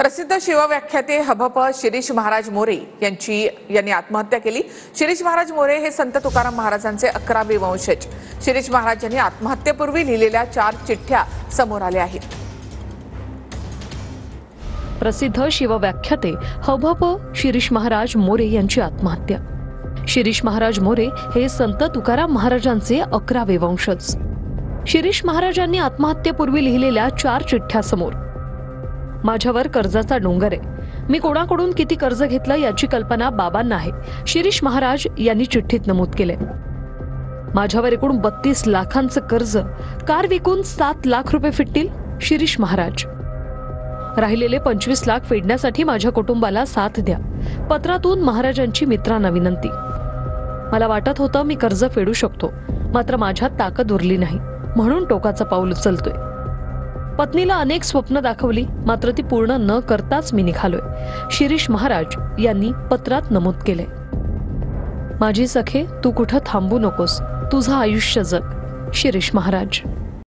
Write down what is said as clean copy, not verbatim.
प्रसिद्ध शिवव्याख्याते हभप शिरीष महाराज मोरे यांनी आत्महत्या केली। शिरीष महाराज मोरे हे संत तुकाराम महाराजांचे 11वे वंशज। शिरीष महाराज यांनी आत्महत्येपूर्वी लिहिलेल्या 4 चिठ्ठ्या समोर आल्या आहेत। प्रसिद्ध शिवव्याख्याते हभप शिरीष महाराज मोरे यांची आत्महत्या। शिरीष महाराज मोरे हे संत तुकाराम महाराजांचे 11वे वंशज। शिरीष महाराजांनी आत्महत्येपूर्वी लिहिलेल्या 4 चिठ्ठ्या समोर। माझ्यावर कर्जाचा डोंगर आहे, मी कोणाकडून किती कर्ज घेतलं याची कल्पना बाबांना आहे, शिरीष महाराज यांनी चिठ्ठीत नमूद केले। माझ्यावर एकूण 32 लाखांचं कर्ज, कार विकून 7 लाख रुपये फिटतील, शिरीष महाराज। राहिलेले 25 लाख फेडण्यासाठी माझ्या कुटुंबाला साथ द्या, पत्रातून महाराजांची मित्रांना विनंती। मला वाटत होतं मी कर्ज फेडू शकतो, मात्र माझ्यात ताकद उरली नाही, म्हणून टोकाचं पाऊल उचलतोय। पत्नीला अनेक स्वप्न दाखवली, मात्र ती पूर्ण न करताच मी निघालोय, शिरीष महाराज यांनी पत्रात नमूद केले। माझी सखे, तू कुठं थांबू नकोस, तुझं आयुष्य जग, शिरीष महाराज।